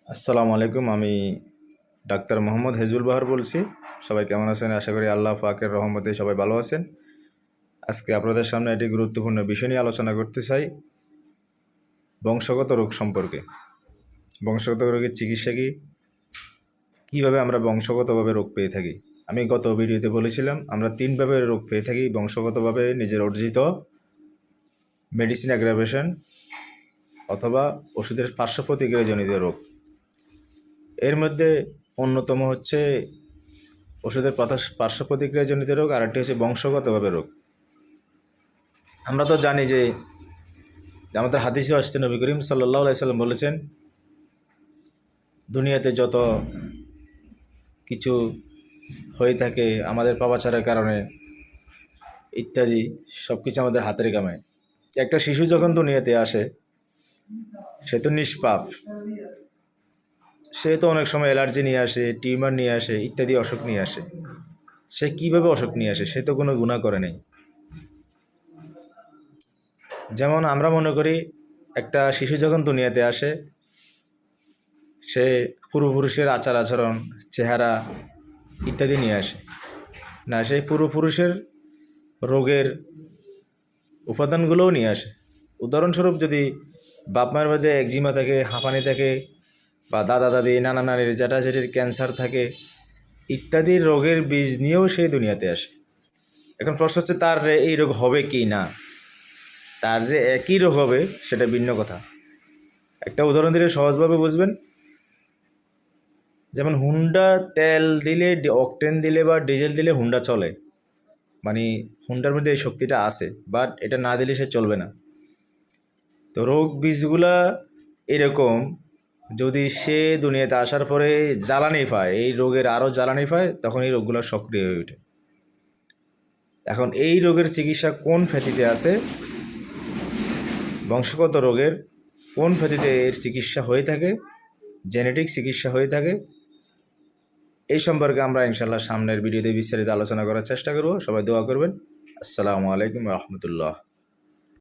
আসসালামু আলাইকুম। আমি ডাক্তার মোহাম্মদ হেজবুল বাহার বলছি। সবাই কেমন আছেন? আশা করি আল্লাহ পাকের রহমতে সবাই ভালো আছেন। আজকে আপনাদের সামনে একটি গুরুত্বপূর্ণ বিষয় নিয়ে আলোচনা করতে চাই, বংশগত রোগ সম্পর্কে। বংশগত রোগের চিকিৎসা কী, কীভাবে আমরা বংশগতভাবে রোগ পেয়ে থাকি। আমি গত ভিডিওতে বলেছিলাম আমরা তিনভাবে রোগ পেয়ে থাকি: বংশগতভাবে, নিজের অর্জিত, মেডিসিন অ্যাগ্রাভেশন, অথবা ওষুধের পার্শ্ব প্রতিক্রিয়াজনিত রোগ। এর মধ্যে অন্যতম হচ্ছে ওষুধের পার্শ্ব প্রতিক্রিয়াজনিত রোগ, আর একটি হচ্ছে বংশগতভাবে রোগ। আমরা তো জানি যে আমাদের হাদিসে আসছে, নবী করিম সাল্লাল্লাহু আলাইহি সাল্লাম বলেছেন, দুনিয়াতে যত কিছু হয়ে থাকে আমাদের পাপাচারের কারণে ইত্যাদি, সব কিছু আমাদের হাতের কামায়। একটা শিশু যখন দুনিয়াতে আসে, সে তো নিষ্পাপ, সে তো অনেক সময় অ্যালার্জি নিয়ে আসে, টিউমার নিয়ে আসে, ইত্যাদি অসুখ নিয়ে আসে। সে কীভাবে অসুখ নিয়ে আসে? সে তো কোনো গুনাহ করে নেই। যেমন আমরা মনে করি, একটা শিশু যখন দুনিয়াতে আসে, সে পূর্বপুরুষের আচার আচরণ, চেহারা ইত্যাদি নিয়ে আসে না, সেই পূর্বপুরুষের রোগের উপাদানগুলোও নিয়ে আসে। উদাহরণস্বরূপ, যদি বাপ মায়ের মধ্যে একজিমা থাকে, হাঁপানি থাকে, বা দাদা দাদি, নানা নানির, জ্যাঠা জেঠির ক্যান্সার থাকে, ইত্যাদি রোগের বীজ নিয়েও সে দুনিয়াতে আসে। এখন প্রশ্ন হচ্ছে, তার এই রোগ হবে কি না। তার যে একই রোগ হবে সেটা ভিন্ন কথা। একটা উদাহরণ দিলে সহজভাবে বুঝবেন। যেমন হুন্ডা তেল দিলে, অকটেন দিলে বা ডিজেল দিলে হুন্ডা চলে, মানে হুন্ডার মধ্যে এই শক্তিটা আছে, বাট এটা না দিলে সে চলবে না। তো রোগ বীজগুলা এরকম, যদি সে দুনিয়াতে আসার পরে জ্বালানি পায়, এই রোগের আরও জ্বালানি পায়, তখন এই রোগগুলো সক্রিয় হয়ে ওঠে। এখন এই রোগের চিকিৎসা কোন ফ্যাটিতে আছে, বংশগত রোগের কোন ফ্যাটিতে এর চিকিৎসা হয়ে থাকে, জেনেটিক চিকিৎসা হয়ে থাকে, এই সম্পর্কে আমরা ইনশাল্লাহ সামনের ভিডিওতে বিস্তারিত আলোচনা করার চেষ্টা করব। সবাই দোয়া করবেন। আসসালামু আলাইকুম রহমতুল্লাহ।